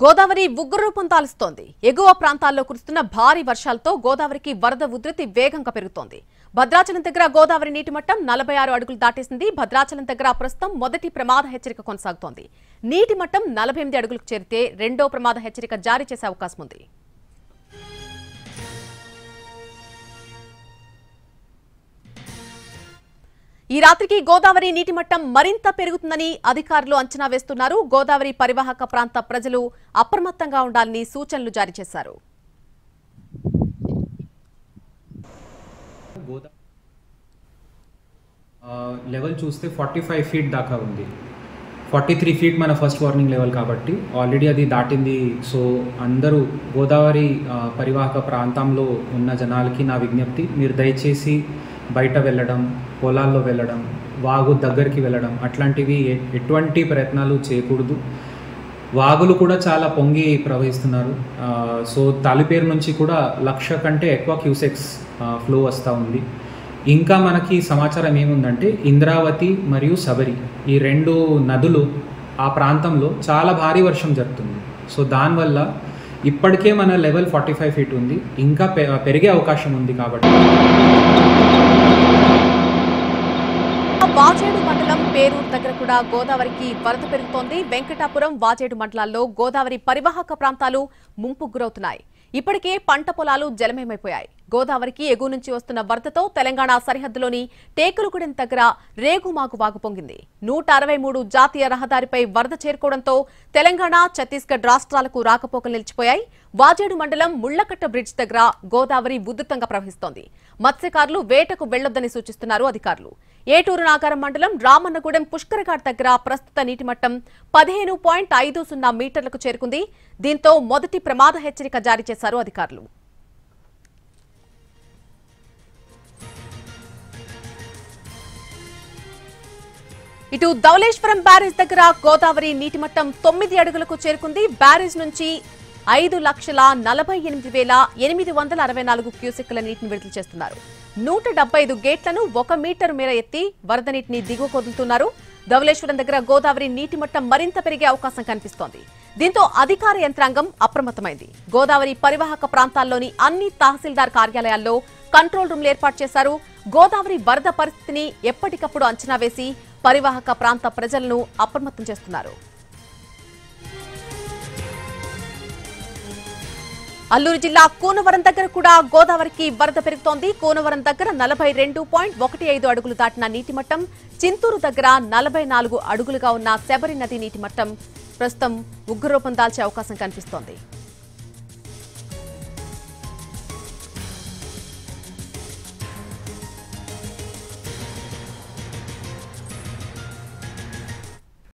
గోదావరి ఉగ్రరూపం తాలుస్తోంది. ఎగువ ప్రాంతాల్లో కురుస్తున్న భారీ వర్షాలతో గోదావరికి వరద ఉధృతి వేగంగా పెరుగుతోంది. భద్రాచలం దగ్గర గోదావరి నీటి మట్టం 46 అడుగులు దాటేసింది. భద్రాచలం దగ్గర ప్రస్తుతం మొదటి ప్రమాద హెచ్చరిక కొనసాగుతోంది. నీటి మట్టం 48 అడుగులకు చేరితే రెండో ప్రమాద హెచ్చరిక జారీ చేసే అవకాశం ఉంది. ఈ రాత్రికి గోదావరి నీటి మట్టం మరింత పెరుగుతుందని అధికారులు అంచనా వేస్తున్నారు. గోదావరి పరివాహక ప్రాంత ప్రజలు అప్రమత్తంగా ఉండాలని సూచనలు జారీ చేశారు. లెవెల్ చూస్తే 45 ఫీట్ దాకా ఉంది. 43 ఫీట్ మన ఫస్ట్ వార్నింగ్ లెవెల్ కాబట్టి ఆల్రెడీ అది దాటింది. సో అందరూ గోదావరి పరివాహక ప్రాంతంలో ఉన్న జనాలకి నా విజ్ఞప్తి, మీరు దయచేసి బయట వెళ్ళడం, పొలాల్లో వెళ్ళడం, వాగు దగ్గరికి వెళ్ళడం అట్లాంటివి ఎటువంటి ప్రయత్నాలు చేయకూడదు. వాగులు కూడా చాలా పొంగి ప్రవహిస్తున్నారు. సో తాలిపేరు నుంచి కూడా 1,00,000 కంటే ఎక్కువ క్యూసెక్స్ ఫ్లో వస్తూ ఉంది. ఇంకా మనకి సమాచారం ఏముందంటే ఇంద్రావతి మరియు శబరి ఈ రెండు నదులు ఆ ప్రాంతంలో చాలా భారీ వర్షం జరుగుతుంది. సో దానివల్ల ఇప్పటికే మన లెవెల్ 45 ఫీట్ ఉంది, ఇంకా పెరిగే అవకాశం ఉంది. కాబట్టి వాజేడు మండలం పేరూరు దగ్గర కూడా గోదావరికి వరద పెరుగుతోంది. వెంకటాపురం, వాజేడు మండలాల్లో గోదావరి పరివాహక ప్రాంతాలు ముంపుకు గురవుతున్నాయి. ఇప్పటికే పంట పొలాలు జలమయమైపోయాయి. గోదావరికి ఎగువ నుంచి వస్తున్న వరదతో తెలంగాణ సరిహద్దులోని టేకులగూడెం దగ్గర రేగుమాగు వాగు పొంగింది. 163 జాతీయ రహదారిపై వరద చేరుకోవడంతో తెలంగాణ, ఛత్తీస్గఢ్ రాష్ట్రాలకు రాకపోకలు నిలిచిపోయాయి. వాజేడు మండలం ముళ్లకట్ట బ్రిడ్జ్ దగ్గర గోదావరి ఉధృతంగా ప్రవహిస్తోంది. మత్స్యకారులు వేటకు వెళ్లొద్దని సూచిస్తున్నారు అధికారులు. ఏటూరు నాగారం మండలం రామన్నగూడెం పుష్కరఘాట్ దగ్గర ప్రస్తుత నీటి మట్టం 15.50 మీటర్లకు చేరుకుంది. దీంతో మొదటి ప్రమాద హెచ్చరిక జారీ చేశారు అధికారులు. ఇటు ధవళేశ్వరం బ్యారేజ్ దగ్గర గోదావరి నీటి మట్టం 9 అడుగులకు చేరుకుంది. బ్యారేజ్ నుంచి 5,48,864 క్యూసెక్కుల నీటిని విడుదల చేస్తున్నారు. 175 గేట్లను 1 మీటర్ మేర ఎత్తి వరద నీటిని దిగువ వదులుతున్నారు. ధవళేశ్వరం దగ్గర గోదావరి నీటి మట్టం మరింత పెరిగే అవకాశం కనిపిస్తోంది. దీంతో అధికార యంత్రాంగం అప్రమత్తమైంది. గోదావరి పరివాహక ప్రాంతాల్లోని అన్ని తహసీల్దార్ కార్యాలయాల్లో కంట్రోల్ రూమ్లు ఏర్పాటు చేశారు. గోదావరి వరద పరిస్థితిని ఎప్పటికప్పుడు అంచనా వేసి పరివాహక ప్రాంత ప్రజలను అప్రమత్తం చేస్తున్నారు. అల్లూరు జిల్లా కూనవరం దగ్గర కూడా గోదావరికి వరద పెరుగుతోంది. కూనవరం దగ్గర 42.15 అడుగులు దాటిన నీటి మట్టం, చింతూరు దగ్గర 44 అడుగులుగా ఉన్న శబరి నది నీటి మట్టం ప్రస్తుతం ఉగ్రరూపం దాల్చే అవకాశం కనిపిస్తోంది.